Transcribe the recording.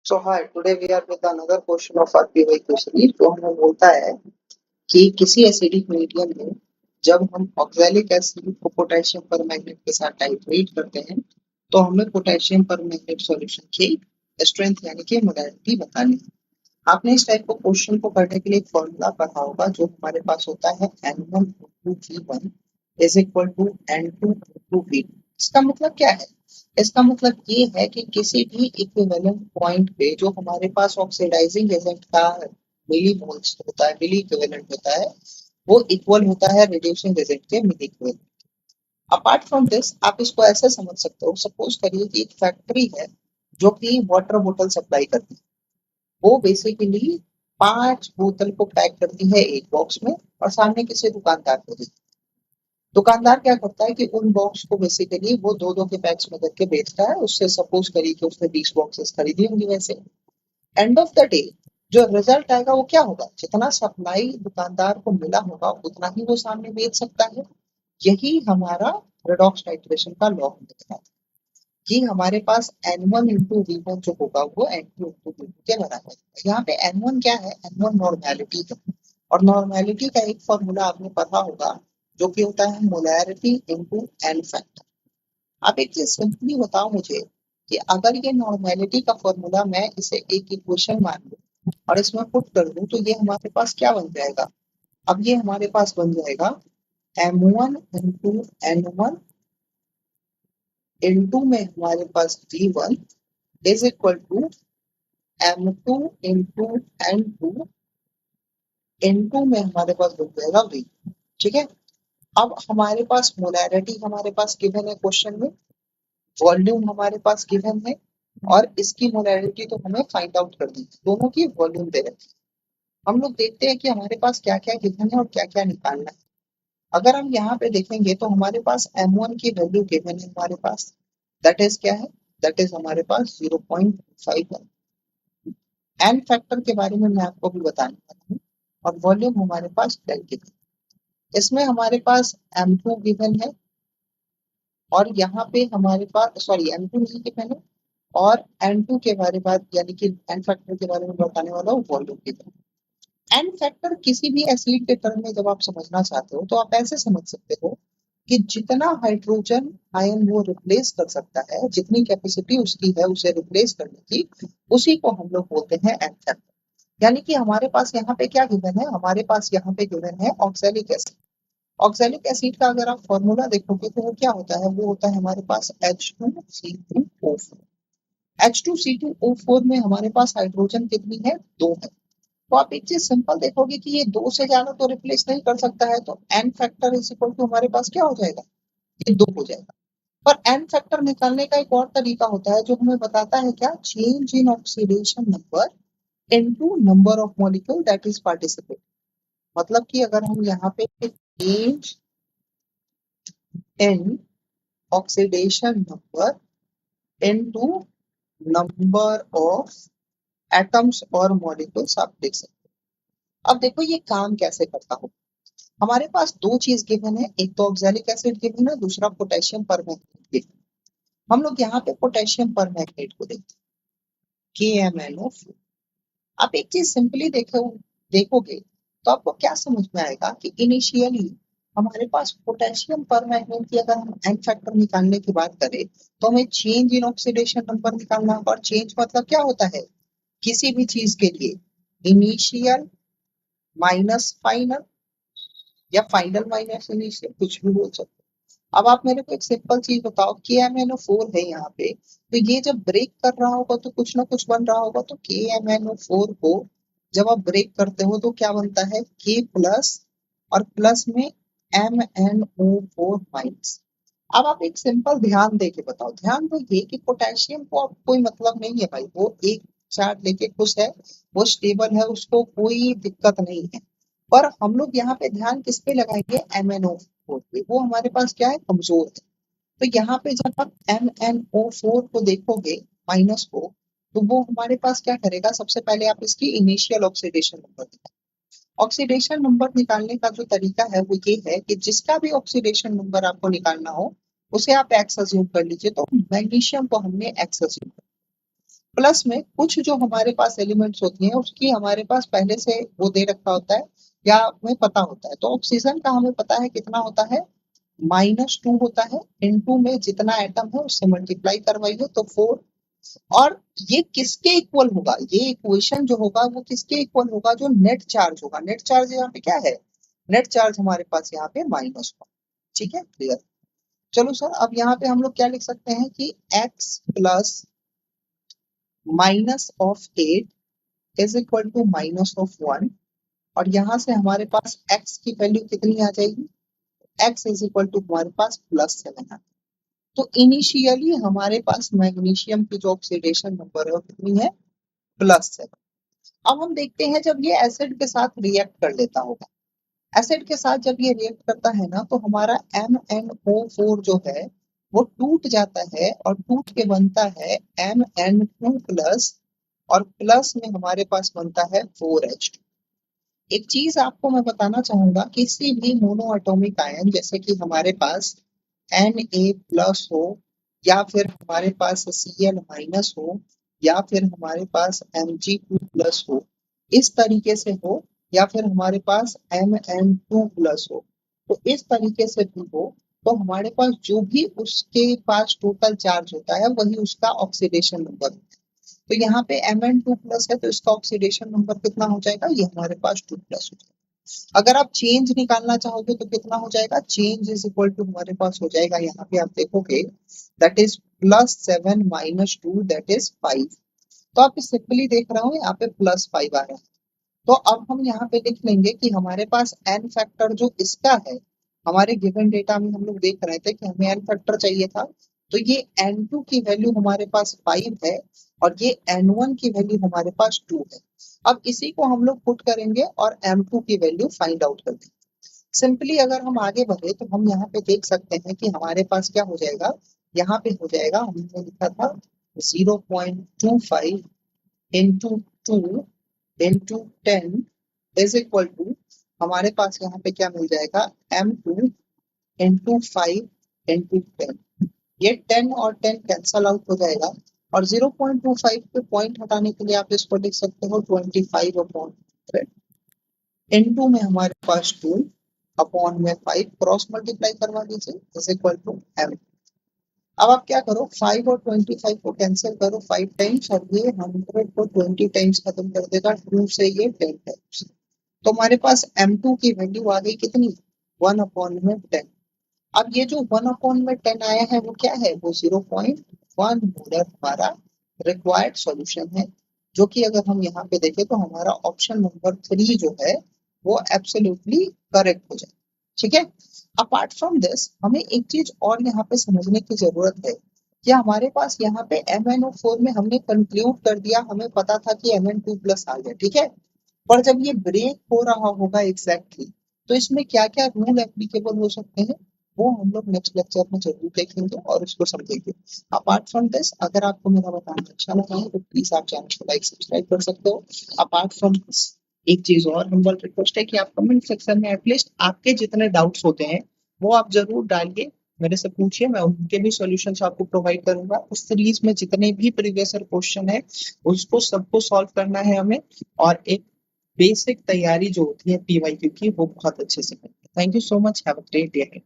So hi, today we are with another question of RPY series जो हमें बोलता है कि किसी एसिडिक मीडियम में जब हम ऑक्सैलिक एसिड को पोटेशियम परमैंगनेट के साथ टाइट्रेट करते हैं तो हमें पोटेशियम परमैंगनेट सॉल्यूशन की स्ट्रेंथ यानी कि मोलैरिटी बतानी है। आपने इस टाइप को क्वेश्चन को करने के लिए एक फॉर्मूला पढ़ा होगा जो हमारे पास होता है N1 * V1 is equal to N2 * V2। इसका मतलब क्या है? इसका मतलब ये है कि किसी भी इक्विवेलेंट पॉइंट पे जो हमारे पास ऑक्सीडाइजिंग एजेंट का मिली मोल्स होता है, मिली इक्विवेलेंट होता है, वो इक्वल होता है रिड्यूसिंग एजेंट के मिली इक्विवेलेंट। अपार्ट फ्रॉम दिस आप इसको ऐसे समझ सकते हो, सपोज करिए कि एक फैक्ट्री है जो कि वाटर बोतल सप्लाई करती है। वो बेसिकली 5 बोतल को पैक करती है एक बॉक्स में और सामने किसी दुकानदार को देती है। दुकानदार क्या करता है कि उन बॉक्स को बेसिकली वो दो दो के पैक्स में करके बेचता है। उससे सपोज करिए कि उसने 20 बॉक्सेस खरीदी होंगी। वैसे एंड ऑफ द डे जो रिजल्ट आएगा वो क्या होगा? जितना सप्लाई दुकानदार को मिला होगा उतना ही वो सामने बेच सकता है। यही हमारा रेडॉक्स टाइट्रेशन का लॉ होता है कि हमारे पास N1 इंटू V1 जो होगा वो N2 इंटू V2 के बराबर है। यहाँ पे N1 क्या है? N1 नॉर्मेलिटी है और नॉर्मेलिटी का एक फॉर्मूला आपने पढ़ा होगा जो कि होता है मोलैरिटी इंटू एन फैक्टर। आप एक चीज सिंपली बताओ मुझे कि अगर ये नॉर्मेलिटी का फॉर्मूला मैं इसे एक इक्वेशन मान लूं और इसमें पुट कर दूं तो ये हमारे पास क्या बन जाएगा? अब ये हमारे पास बन जाएगा M1 इंटू N1 इंटू में हमारे पास V1 is equal to M2 into N2 into में हमारे पास बन जाएगा V। ठीक है, अब हमारे पास मोलैरिटी हमारे पास गिवन है क्वेश्चन में, वॉल्यूम हमारे पास गिवन है और इसकी मोलैरिटी तो हमें फाइंड आउट करनी है। दोनों की वॉल्यूम दे रखी है। हम लोग देखते हैं कि हमारे पास क्या क्या गिवन है और क्या क्या निकालना है। अगर हम यहाँ पे देखेंगे तो हमारे पास M1 की वैल्यू गिवन है हमारे पास, दैट इज क्या है? दैट इज हमारे पास 0.51। एन फैक्टर के बारे में मैं आपको भी बताने वाला हूँ और वॉल्यूम हमारे पास 10 गिवन। इसमें हमारे पास M2 गिवन है और यहाँ पे हमारे पास सॉरी M2 नहीं गिवन है और N2 के बारे में यानी कि एन फैक्टर के बारे में बताने वाला हूँ, वॉल्यूम गिवन। एन फैक्टर किसी भी एसिड के टर्म में जब आप समझना चाहते हो तो आप ऐसे समझ सकते हो कि जितना हाइड्रोजन आयन वो रिप्लेस कर सकता है, जितनी कैपेसिटी उसकी है उसे रिप्लेस करने की, उसी को हम लोग बोलते हैं एन फैक्टर। यानी कि हमारे पास यहाँ पे क्या गिवन है? हमारे पास यहाँ पे गिवन है ऑक्सैलिक एसिड। ऑक्सैलिक एसिड का अगर आप फॉर्मूला देखोगे तो वो क्या होता है? वो होता है हमारे पास H2C2O4। H2C2O4 में हमारे पास हाइड्रोजन कितनी है? 2 है। तो आप एक चीज सिंपल देखोगे कि ये 2 से ज्यादा तो रिप्लेस नहीं कर सकता है, तो N factor is equal to हमारे पास क्या हो जाएगा? ये 2 हो जाएगा। पर एन फैक्टर निकालने का एक और तरीका होता है जो हमें बताता है क्या? Change in oxidation number into number of molecule that is participate. मतलब कि अगर हम यहाँ पे change in oxidation number into number of atoms और मॉलिक्यूल्स आप देख सकते हो। अब देखो ये काम कैसे करता हो। हमारे पास दो चीज गिवन है, एक तो ऑक्सैलिक एसिड गिवन है, दूसरा पोटेशियम परमैंगनेट गिवन। हम लोग यहाँ पे पोटेशियम परमैंगनेट को देखते हैं, KMnO4। आप एक चीज सिंपली देखोगे तो आपको क्या समझ में आएगा कि इनिशियली हमारे पास पोटेशियम परमैंगनेट की अगर हम एन फैक्टर निकालने की बात करें तो हमें चेंज इन ऑक्सीडेशन नंबर निकालना होगा। और चेंज मतलब क्या होता है? किसी भी चीज के लिए इनिशियल माइनस फाइनल या फाइनल माइनस इनिशियल, कुछ भी बोल सकते हो। अब आप मेरे को एक सिंपल चीज बताओ, KMnO4 है यहाँ पे, तो ये जब ब्रेक कर रहा होगा तो कुछ ना कुछ बन रहा होगा। तो KMnO4 को जब आप ब्रेक करते हो तो क्या बनता है? K प्लस और प्लस में MnO4 माइनस। अब आप एक सिंपल ध्यान दे के बताओ, ध्यान दो ये कि पोटेशियम को अब कोई मतलब नहीं है भाई, वो एक चार्ज लेके खुश है, वो स्टेबल है, उसको कोई दिक्कत नहीं है। पर हम लोग यहाँ पे ध्यान किस पे लगाएंगे? MnO4 पे। वो हमारे पास क्या है? कमजोर है। तो यहाँ पे जब आप MnO4 को देखोगे माइनस को, तो वो हमारे पास क्या करेगा? सबसे पहले आप इसकी इनिशियल ऑक्सीडेशन नंबर निकालो। ऑक्सीडेशन नंबर निकालने का जो तरीका है वो ये है कि जिसका भी ऑक्सीडेशन नंबर आपको निकालना हो उसे आप एक्स अज्यूम कर लीजिए। तो मैग्नीशियम को हमने एक्स अज्यूम कर, प्लस में कुछ जो हमारे पास एलिमेंट्स होती हैं उसकी हमारे पास पहले से वो दे रखा होता है या हमें पता होता है। तो ऑक्सीजन का हमें पता है कितना होता है, -2 होता है, इनटू में जितना एटम है उससे मल्टीप्लाई करवाइए तो 4। और ये किसके इक्वल होगा, ये इक्वेशन जो होगा वो किसके इक्वल होगा, जो नेट चार्ज होगा। नेट चार्ज यहाँ पे क्या है, नेट चार्ज हमारे पास यहाँ पे -1। ठीक है, क्लियर। चलो सर, अब यहाँ पे हम लोग क्या लिख सकते हैं कि x plus -8 is equal to -1। और यहाँ से हमारे पास x की वैल्यू कितनी आ जाएगी, x इज इक्वल टू हमारे पास +7 आ। तो इनिशियली हमारे पास मैग्नीशियम की जो ऑक्सीडेशन नंबर है वो कितनी है, +7। अब हम देखते हैं जब ये एसिड के साथ रिएक्ट कर लेता होगा, एसिड के साथ जब ये रिएक्ट करता है ना तो हमारा MnO4 जो है वो टूट जाता है और टूट के बनता है Mn2 प्लस, और प्लस में हमारे पास बनता है 4H2। एक चीज आपको मैं बताना चाहूंगा, किसी भी मोनो एटॉमिक आयन जैसे कि हमारे पास Na प्लस हो, या फिर हमारे पास Cl माइनस हो, या फिर हमारे पास Mg2 प्लस हो, इस तरीके से हो, या फिर हमारे पास Mn2 प्लस हो, तो इस तरीके से भी हो, तो हमारे पास जो भी उसके पास टोटल चार्ज होता है वही उसका ऑक्सीडेशन नंबर होता है। तो यहाँ पे Mn2 प्लस है तो इसका ऑक्सीडेशन नंबर कितना हो जाएगा, ये हमारे पास 2 प्लस हो जाएगा। अगर आप चेंज निकालना चाहोगे तो कितना हो जाएगा, चेंज इज इक्वल टू हमारे पास हो जाएगा, यहाँ पे आप देखोगे दैट इज +7 -2 दैट इज 5। तो आप सिंपली देख रहे हो यहाँ पे +5 आ रहा है। तो अब हम यहाँ पे लिख लेंगे कि हमारे पास n फैक्टर जो इसका है, हमारे गिवन डेटा में हम लोग देख रहे थे कि हमें n फैक्टर चाहिए था, तो ये n2 की वैल्यू हमारे पास 5 है और ये n1 की वैल्यू हमारे पास 2 है। अब इसी को हम लोग पुट करेंगे और m2 की वैल्यू फाइंड आउट कर देंगे। सिंपली अगर हम आगे बढ़े तो हम यहाँ पे देख सकते हैं कि हमारे पास क्या हो जाएगा, यहाँ पे हो जाएगा, हमने लिखा था 0.25 into 2 into 10 is equal to, हमारे पास यहाँ पे क्या मिल जाएगा, M2 इंटू 5 इंटू 10। ये 10 और 10 कैंसल आउट हो जाएगा और 0.25 पे पॉइंट हटाने के लिए आप इसको लिख सकते हो 25 अपॉन 100 इंटू में हमारे पास 2 अपॉन में 5, क्रॉस मल्टीप्लाई करवा दीजिए इज इक्वल टू M। अब आप क्या करो, 5 और 25 को कैंसिल करो 5 टाइम्स, और ये 100 को 20 टाइम्स खत्म कर देगा, 2 से ये 10 टाइम्स। तो हमारे पास M2 की वैल्यू आ गई कितनी, 1 अपॉन में 10। अब ये जो 1 अपॉन में 10 आया है वो क्या है, वो 0.1 मोलर हमारा रिक्वायर्ड सॉल्यूशन है, जो कि अगर हम यहाँ पे देखें तो हमारा ऑप्शन नंबर 3 जो है वो एब्सोल्युटली करेक्ट हो जाए। ठीक है। अपार्ट फ्रॉम दिस हमें एक चीज और यहाँ पे समझने की जरूरत है कि हमारे पास यहाँ पे MnO4 में हमने कंक्लूड कर दिया, हमें पता था कि Mn2 प्लस आ गया, ठीक है। पर जब ये ब्रेक हो रहा होगा एग्जैक्टली तो इसमें क्या क्या रूल एप्लीकेबल हो सकते हैं वो हम लोग नेक्स्ट लेक्चर में जरूर देखेंगे और उसको समझेंगे। अपार्ट फ्रॉम दिस अगर आपको मेरा बताना अच्छा लगा है तो प्लीज आप चैनल को लाइक सब्सक्राइब कर सकते हो। अपार्ट फ्रॉम दिस एक चीज और हम्बल रिक्वेस्ट है कि आप कमेंट सेक्शन में एटलीस्ट आपके जितने डाउट्स होते हैं वो आप जरूर डालिए, मेरे से पूछिए, मैं उनके भी सॉल्यूशंस आपको प्रोवाइड करूंगा। उस सीरीज में जितने भी प्रीवियस क्वेश्चन है उसको सबको सॉल्व करना है हमें, और एक बेसिक तैयारी जो होती है PYQ की वो बहुत अच्छे से करते हैं। Thank you so much, have a great day.